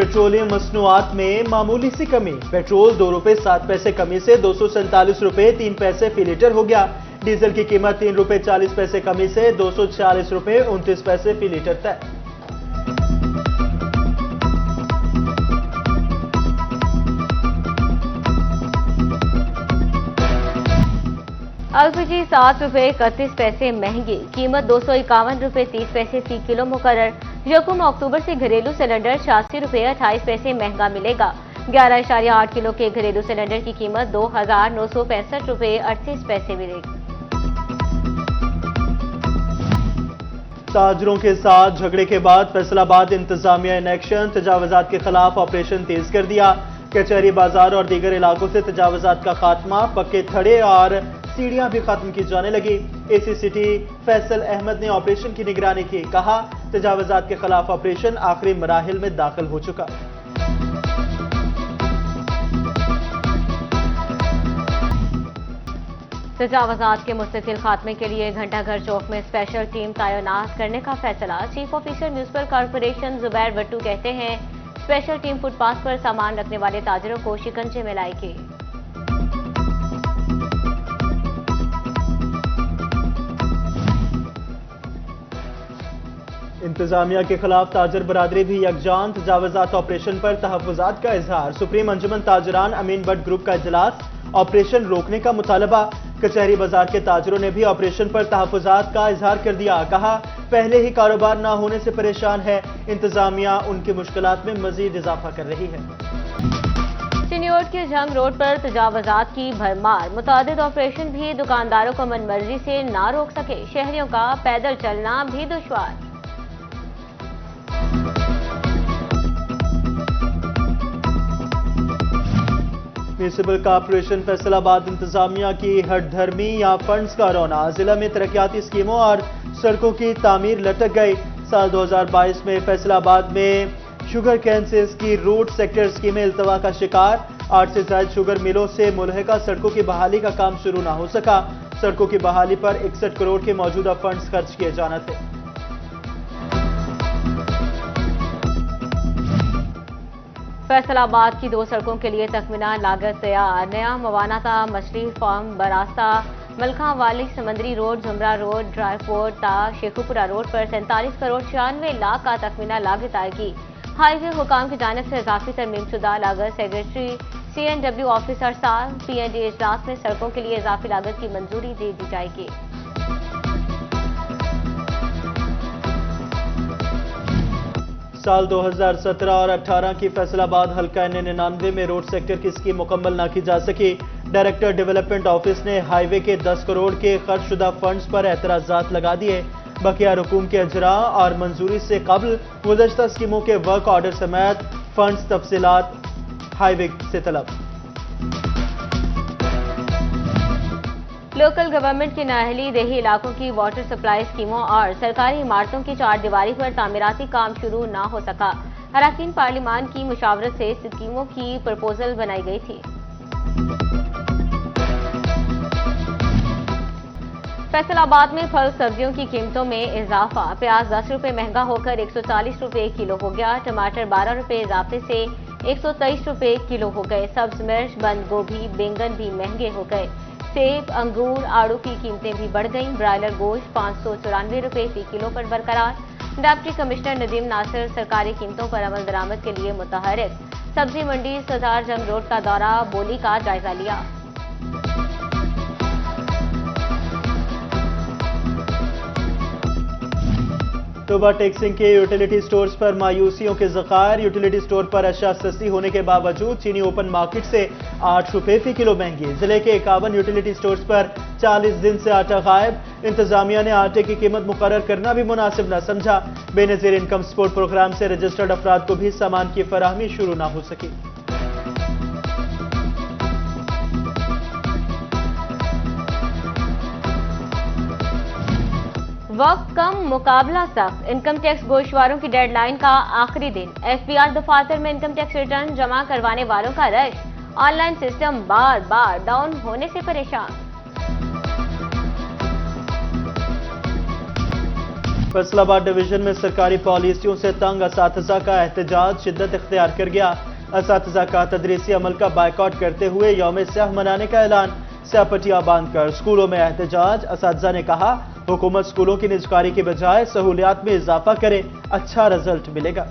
Petroleum मसनूआत में मामूली सी कमी। पेट्रोल 2 रुपए 7 पैसे कमी से 247 रुपए 3 पैसे फी लीटर हो गया। डीजल की कीमत 3 रुपए 40 पैसे कमी से 246 रुपए 29 पैसे फी लीटर तय। एलपीजी 7 रुपए 31 पैसे महंगी, कीमत 251 रुपए 30 पैसे फी किलो मुकर्रर। यकम अक्टूबर से घरेलू सिलेंडर 86 रुपए 28 पैसे महंगा मिलेगा। 11.8 किलो के घरेलू सिलेंडर की कीमत 2,965 रुपए 38 पैसे मिलेगी। ताजरों के साथ झगड़े के बाद फैसलाबाद इंतजामिया इन एक्शन, तजावजात के खिलाफ ऑपरेशन तेज कर दिया। कचहरी बाजार और दीगर इलाकों से तजावजात का खात्मा, पक्के थड़े और सीढ़ियां भी खत्म की जाने लगी। एसी सिटी फैसल अहमद ने ऑपरेशन की निगरानी की, कहा तजावजात के खिलाफ ऑपरेशन आखिरी मराहिल में दाखिल हो चुका। तजावजात के मुस्तकिल खात्मे के लिए घंटाघर चौक में स्पेशल टीम तैनात करने का फैसला। Chief officer municipal corporation Zubair Bhattu कहते हैं स्पेशल टीम फुटपाथ पर सामान रखने वाले ताजरों को शिकंजे में लाएगी। इंतजामिया के खिलाफ ताजर बरादरी भी यकजान, तजावजात ऑपरेशन पर तहफुजात का इजहार। सुप्रीम अंजुमन ताजरान अमीन भट्ट ग्रुप का इजलास, ऑपरेशन रोकने का मुतालबा। कचहरी बाजार के ताजरों ने भी ऑपरेशन पर तहफुजात का इजहार कर दिया, कहा पहले ही कारोबार न होने से परेशान है, इंतजामिया उनकी मुश्किलात में मजीद इजाफा कर रही है। चिन्योट के जंग रोड पर तजावजात की भरमार, मुतादिद ऑपरेशन भी दुकानदारों को मनमर्जी से ना रोक सके। शहरियों का पैदल चलना भी दुश्वार। म्यूनिसिपल कॉर्पोरेशन फैसलाबाद इंतजामिया की हठधर्मी या फंड्स का रौना, जिला में तरक्याती स्कीमों और सड़कों की तामीर लटक गई। साल 2022 में फैसलाबाद में शुगर कैन से इसकी रूट सेक्टर स्कीमें इल्तवा का शिकार। 8 से ज्यादा शुगर मिलों से मुल्हिका सड़कों की बहाली का काम शुरू न हो सका। सड़कों की बहाली पर 61 करोड़ के मौजूदा फंड्स खर्च किए जाना थे। फैसलाबाद की 2 सड़कों के लिए तखमीना लागत तैयार। नया मवानाता मछली फार्म बरास्ता मलखा वाली समंदरी रोड, जुमरा रोड, ड्राईपोर्ट ता शेखुपुरा रोड पर 47 करोड़ 96 लाख का तखमीना लागत आएगी। हाईवे हुकाम की जानिब से इजाफी तरमीम शुदा लागत सेक्रेटरी CNW ऑफिसर साल PND इजलास में सड़कों के लिए इजाफी लागत की मंजूरी दे दी जाएगी। साल 2017 और 18 की फैसलाबाद हल्का N99 में रोड सेक्टर की स्कीम मुकम्मल न की जा सकी। डायरेक्टर डेवलपमेंट ऑफिस ने हाईवे के 10 करोड़ के खर्च शुदा फंड्स पर एतराजात लगा दिए। बकिया रकूम के अजरा और मंजूरी से कबल गुज़श्ता स्कीमों के वर्क ऑर्डर समेत फंड्स तफसीलात हाईवे से तलब। लोकल गवर्नमेंट की नाअहली देही इलाकों की वाटर सप्लाई स्कीमों और सरकारी इमारतों की 4 दीवारी पर तामीराती काम शुरू न हो सका। अरकान पार्लिमान की मुशावरत से स्कीमों की प्रपोजल बनाई गई थी। फैसलाबाद में फल सब्जियों की कीमतों में इजाफा। प्याज 10 रुपए महंगा होकर 140 रुपए किलो हो गया। टमाटर 12 रुपए इजाफे से 123 रुपए किलो हो गए। सब्ज मिर्च, बंद गोभी, बैंगन भी महंगे हो गए। सेब, अंगूर, आड़ू की कीमतें भी बढ़ गईं। ब्रायलर गोश्त 594 रुपए फी किलो पर बरकरार। डिप्टी कमिश्नर नदीम नासिर सरकारी कीमतों पर अमल दरामद के लिए मुतहरिक। सब्जी मंडी सदार जंग रोड का दौरा, बोली का जायजा लिया। तोबा टैक्सिंग के यूटिलिटी स्टोर्स पर मायूसियों के ज़खायर। यूटिलिटी स्टोर पर अशिया सस्ती होने के बावजूद चीनी ओपन मार्केट से 8 रुपए फी किलो महंगी। जिले के 51 यूटिलिटी स्टोर्स पर 40 दिन से आटा गायब। इंतजामिया ने आटे की कीमत मुकर्रर करना भी मुनासिब न समझा। बेनजीर इनकम सपोर्ट प्रोग्राम से रजिस्टर्ड अफराद को भी सामान की फराहमी शुरू न हो सकी। वक्त कम, मुकाबला सख्त। इनकम टैक्स गोशवारों की डेडलाइन का आखिरी दिन। FBR दफातर में इनकम टैक्स रिटर्न जमा करवाने वालों का रश। ऑनलाइन सिस्टम बार बार डाउन होने से परेशान। फैसलाबाद डिवीजन में सरकारी पॉलिसियों से तंग असातिज़ा का एहतजाज शिद्दत इख्तियार कर गया। असातिज़ा का तदरीसी अमल का बाइकआउट करते हुए यौम स्याह मनाने का ऐलान। स्याह बांधकर स्कूलों में एहतजाज। असातिज़ा ने कहा, हुकूमत स्कूलों की निजकारी के बजाय सहूलियात में इजाफा करे, अच्छा रिजल्ट मिलेगा।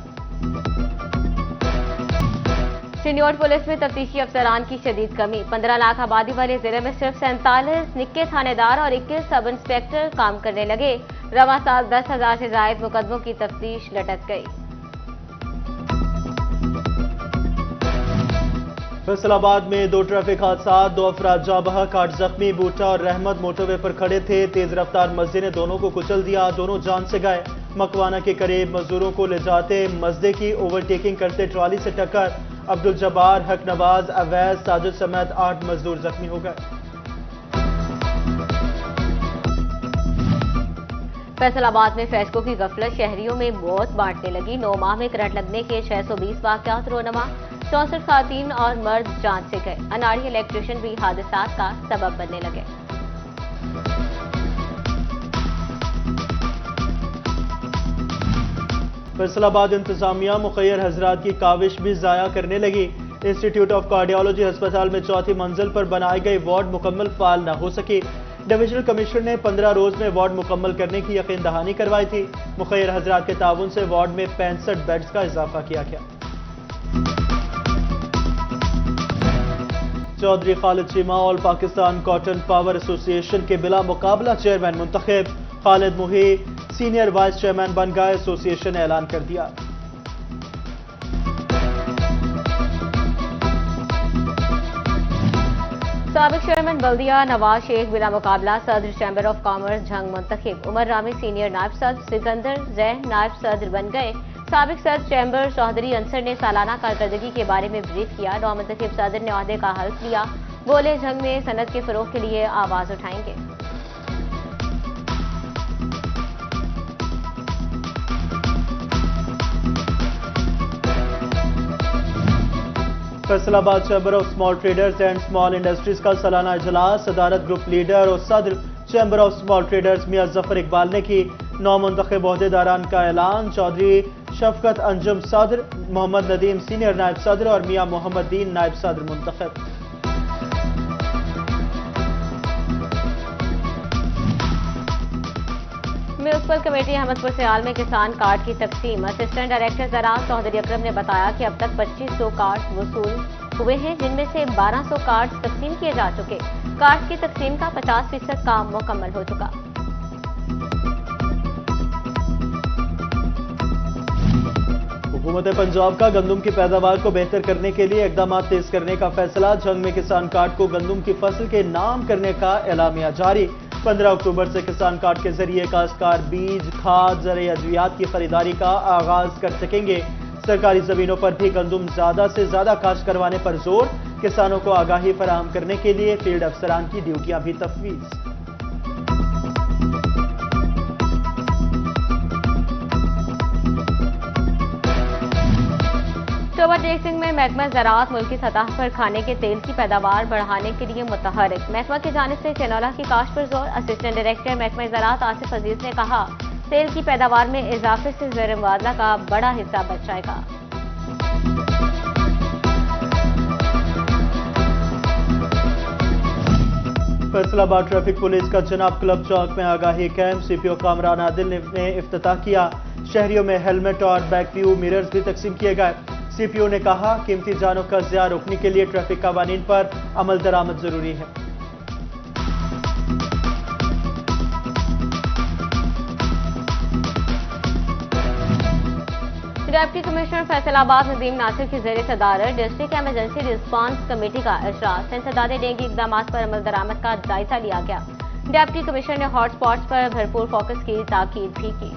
चिन्योट पुलिस में तफ्तीशी अफसरान की शदीद कमी। 15 लाख आबादी वाले जिले में सिर्फ 47 निक्के थानेदार और 21 सब इंस्पेक्टर काम करने लगे। रवा साल 10,000 से जायद मुकदमों की तफ्तीश लटक गई। फैसलाबाद में 2 ट्रैफिक हादसा, 2 अफराद जाँ बहक, 8 जख्मी। बूटा और रहमत मोटरवे पर खड़े थे, तेज रफ्तार मजदे ने दोनों को कुचल दिया, दोनों जान से गए। मकवाना के करीब मजदूरों को ले जाते मजदे की ओवरटेकिंग करते ट्रॉली से टक्कर। अब्दुल जब्बार, हक नवाज, अवैज, साजिद समेत 8 मजदूर जख्मी हो गए। फैसलाबाद में फैसकों की गफलत शहरियों में मौत बांटने लगी। 9 माह में करंट लगने के 620 वाकयात रोनमा, 64 खातून और मर्द जान से गए। अनाड़ी इलेक्ट्रिशियन भी हादसा का सबब बनने लगे। फैसलाबाद इंतजामिया मुखैर हजरात की काविश भी जाया करने लगी। इंस्टीट्यूट ऑफ कार्डियोलॉजी अस्पताल में 4थी मंजिल पर बनाई गई वार्ड मुकम्मल फाल न हो सकी। डिविजनल कमिश्नर ने 15 रोज में वार्ड मुकम्मल करने की यकीन दहानी करवाई थी। मुखैर हजरात के ताउन से वार्ड में 65 बेड्स का इजाफा किया गया। Chaudhry Khalid Cheema all Pakistan cotton power association के बिला मुकाबला चेयरमैन मुंतखब। खालिद मुही सीनियर वाइस चेयरमैन बन गए, एसोसिएशन ने ऐलान कर दिया। साबिक चेयरमैन बल्दिया नवाज शेख बिला मुकाबला सदर चैम्बर ऑफ कॉमर्स झंग मुंतखब। उमर रामी सीनियर नायब सदर, सिकंदर जैन नायब सदर बन गए। साबिक सदर चैम्बर चौधरी अंसर ने सालाना कारकर्दगी के बारे में ब्रीफ किया। नौमुंतखब सदर ने ओहदे का हल्फ लिया। बोले, झंग में सनत के फरोग के लिए आवाज उठाएंगे। Faisalabad chamber of small traders and small industries का सालाना इजलास सदारत ग्रुप लीडर और सदर चैम्बर ऑफ स्मॉल ट्रेडर्स मियां जफर इकबाल ने की। 9 मुंतखब ओहदेदारान का ऐलान। चौधरी शफकत अंजुम सदर, मोहम्मद नदीम सीनियर नायब सदर और मियां मोहम्मद दीन नायब सदर मुंतखब। म्यूनसिपल कमेटी अहमदपुर सियाल में किसान कार्ड की तकसीम। असिस्टेंट डायरेक्टर ज़राअत चौधरी अकरम ने बताया कि अब तक 2500 कार्ड वसूल हुए हैं, जिनमें से 1200 कार्ड तकसीम किए जा चुके। कार्ड की तकसीम का 50% काम मुकम्मल हो चुका। हुकूमत पंजाब का गंदम की पैदावार को बेहतर करने के लिए इकदाम तेज करने का फैसला। झंग में किसान कार्ड को गंदम की फसल के नाम करने का एलामिया जारी। 15 अक्टूबर से किसान कार्ड के जरिए काश्तकार बीज, खाद, ज़रूरी अद्वियात की खरीदारी का आगाज कर सकेंगे। सरकारी जमीनों पर भी गंदम ज्यादा से ज्यादा काश्त करवाने पर जोर। किसानों को आगाही फराहम करने के लिए फील्ड अफसरान की ड्यूटियां भी तफवीज। शोभा टेक सिंह में महकमा ज़राअत मुल्की सतह पर खाने के तेल की पैदावार बढ़ाने के लिए मुतहरिक। महकमा की जानिब से कैनोला की काश्त पर जोर। असिस्टेंट डायरेक्टर महकमा ज़राअत आसिफ अजीज ने कहा, तेल की पैदावार में इजाफे से ज़र मुबादला का बड़ा हिस्सा बच जाएगा। फैसलाबाद ट्रैफिक पुलिस का जनाब क्लब चौक में आगाही कैंप। सीपीओ कामरान आदिल ने इफ्तिताह किया। शहरियों में हेलमेट और बैक व्यू मिरर्स भी तकसीम किए गए। सीपीओ ने कहा, कीमती जानों का ज़िया रोकने के लिए ट्रैफिक कवानीन पर अमल दरामद जरूरी है। डिप्टी कमिश्नर फैसलाबाद नदीम नासिर की ज़ेर सदारत डिस्ट्रिक्ट एमरजेंसी रिस्पांस कमेटी का इजलास। इंसदादे डेंगू इकदाम पर अमल दरामद का जायजा लिया गया। डिप्टी कमिश्नर ने हॉटस्पॉट्स पर भरपूर फोकस की ताकीद भी की।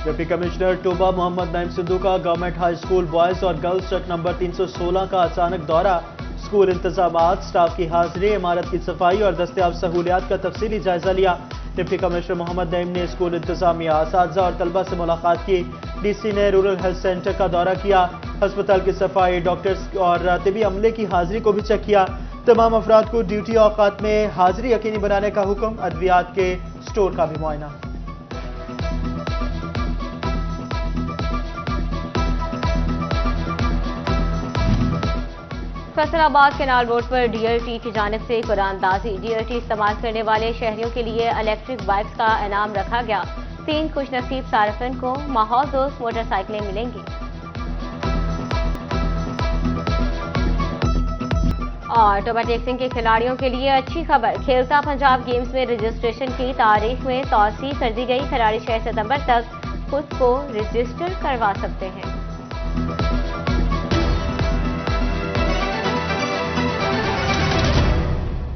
डिप्टी कमिश्नर टोबा मोहम्मद नईम सिद्धू का गवर्नमेंट हाई स्कूल बॉयज और गर्ल्स सेट नंबर 316 का अचानक दौरा। स्कूल इंतजामात, स्टाफ की हाजिरी, इमारत की सफाई और दस्तयाब सहूलियात का तफसीली जायजा लिया। डिप्टी कमिश्नर मोहम्मद नईम ने स्कूल इंतजामिया, असातिज़ा और तलबा से मुलाकात की। डीसी ने रूरल हेल्थ सेंटर का दौरा किया। अस्पताल की सफाई, डॉक्टर्स और तिबी अमले की हाजिरी को भी चेक किया। तमाम अफराद को ड्यूटी औकात में हाजिरी यकीनी बनाने का हुक्म। अद्वियात के स्टोर का भी मुआयना। फैसलाबाद केनाल रोड पर डीएलटी की जानिब से कुरानदाजी। डीएलटी इस्तेमाल करने वाले शहरियों के लिए इलेक्ट्रिक बाइक्स का इनाम रखा गया। 3 खुशनसीब सार्फिन को माहौल दोस्त मोटरसाइकिलें मिलेंगी। और टोबा के खिलाड़ियों के लिए अच्छी खबर। खेलता पंजाब गेम्स में रजिस्ट्रेशन की तारीख में तौसीह कर दी गई। खिलाड़ी 6 सितंबर तक खुद को रजिस्टर करवा सकते हैं।